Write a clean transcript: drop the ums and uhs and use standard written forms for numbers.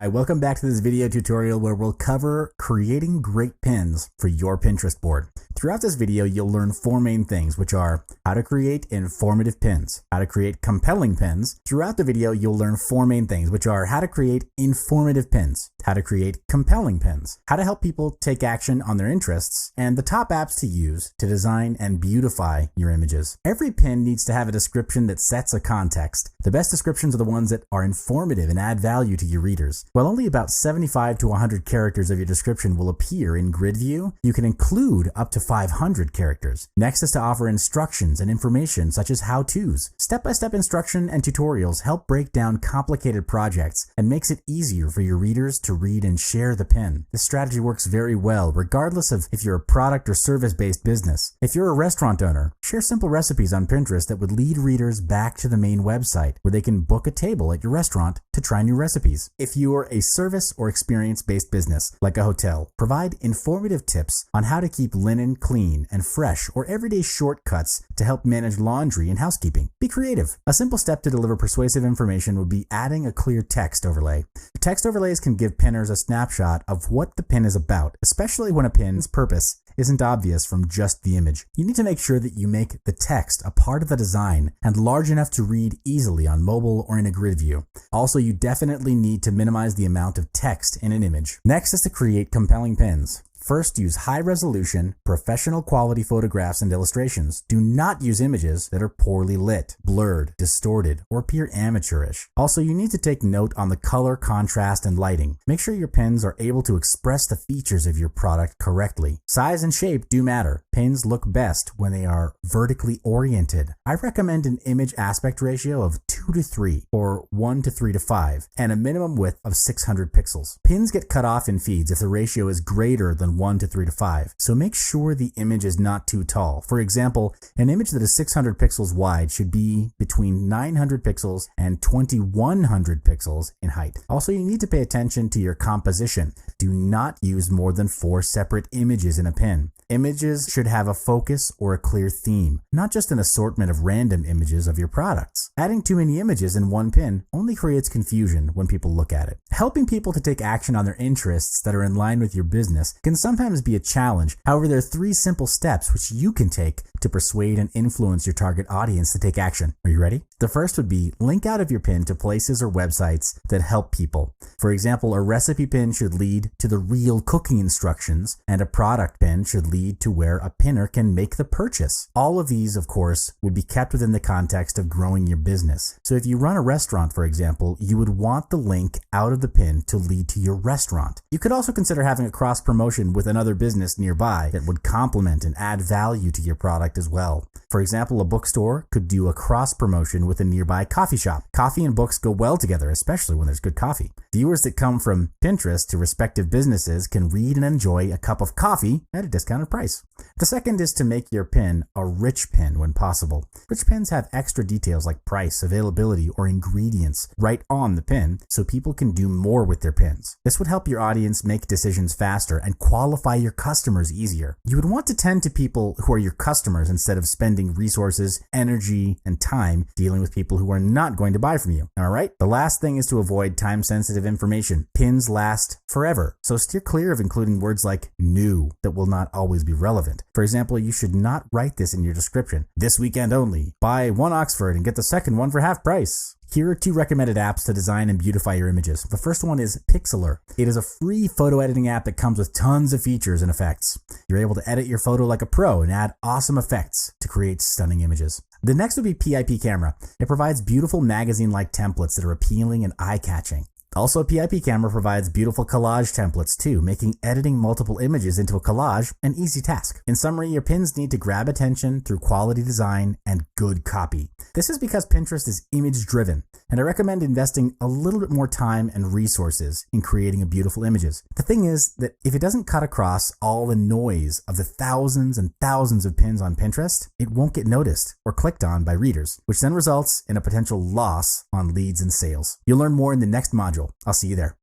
Hi, welcome back to this video tutorial where we'll cover creating great pins for your Pinterest board. Throughout this video, you'll learn four main things, which are how to create informative pins, how to create compelling pins. Throughout the video, you'll learn four main things, which are how to create informative pins, how to create compelling pins, how to help people take action on their interests, and the top apps to use to design and beautify your images. Every pin needs to have a description that sets a context. The best descriptions are the ones that are informative and add value to your readers. While only about 75 to 100 characters of your description will appear in grid view, you can include up to 500 characters. Next is to offer instructions and information such as how-tos. Step-by-step instruction and tutorials help break down complicated projects and makes it easier for your readers to read and share the pin. This strategy works very well regardless of if you're a product or service-based business. If you're a restaurant owner, share simple recipes on Pinterest that would lead readers back to the main website where they can book a table at your restaurant to try new recipes. If you're a service or experience-based business like a hotel, provide informative tips on how to keep linen clean and fresh or everyday shortcuts to help manage laundry and housekeeping. Be creative. A simple step to deliver persuasive information would be adding a clear text overlay. Text overlays can give pinners a snapshot of what the pin is about, especially when a pin's purpose isn't obvious from just the image. You need to make sure that you make the text a part of the design and large enough to read easily on mobile or in a grid view. Also, you definitely need to minimize the amount of text in an image. Next is to create compelling pins. First, use high-resolution, professional quality photographs and illustrations. Do not use images that are poorly lit, blurred, distorted, or appear amateurish. Also, you need to take note on the color, contrast, and lighting. Make sure your pins are able to express the features of your product correctly. Size and shape do matter. Pins look best when they are vertically oriented. I recommend an image aspect ratio of 2 to 3 or 1 to 3 to 5 and a minimum width of 600 pixels. Pins get cut off in feeds if the ratio is greater than 1 to 3 to 5, so make sure the image is not too tall. For example, an image that is 600 pixels wide should be between 900 pixels and 2100 pixels in height. Also, you need to pay attention to your composition. Do not use more than 4 separate images in a pin. Images should have a focus or a clear theme, not just an assortment of random images of your products. Adding too many images in one pin only creates confusion when people look at it. Helping people to take action on their interests that are in line with your business can sometimes be a challenge. However, there are 3 simple steps which you can take to persuade and influence your target audience to take action. Are you ready? The first would be link out of your pin to places or websites that help people. For example, a recipe pin should lead to the real cooking instructions, and a product pin should lead to where a pinner can make the purchase. All of these, of course, would be kept within the context of growing your business. So if you run a restaurant, for example, you would want the link out of the pin to lead to your restaurant. You could also consider having a cross promotion with another business nearby that would complement and add value to your product as well. For example, a bookstore could do a cross promotion with a nearby coffee shop. Coffee and books go well together, especially when there's good coffee. Viewers that come from Pinterest to respective businesses can read and enjoy a cup of coffee at a discounted price. The second is to make your pin a rich pin when possible. Rich pins have extra details like price, availability, or ingredients right on the pin, so people can do more with their pins. This would help your audience make decisions faster and qualify your customers easier. You would want to tend to people who are your customers instead of spending resources, energy, and time dealing with people who are not going to buy from you. All right? The last thing is to avoid time-sensitive information. Pins last forever, so steer clear of including words like new that will not always be relevant. For example, you should not write this in your description. This weekend only. Buy 1 Oxford and get the second one for half price. Here are 2 recommended apps to design and beautify your images. The first one is Pixlr. It is a free photo editing app that comes with tons of features and effects. You're able to edit your photo like a pro and add awesome effects to create stunning images. The next would be PIP Camera. It provides beautiful magazine-like templates that are appealing and eye-catching. Also, PIP Camera provides beautiful collage templates too, making editing multiple images into a collage an easy task. In summary, your pins need to grab attention through quality design and good copy. This is because Pinterest is image-driven, and I recommend investing a little bit more time and resources in creating beautiful images. The thing is that if it doesn't cut across all the noise of the thousands and thousands of pins on Pinterest, it won't get noticed or clicked on by readers, which then results in a potential loss on leads and sales. You'll learn more in the next module. I'll see you there.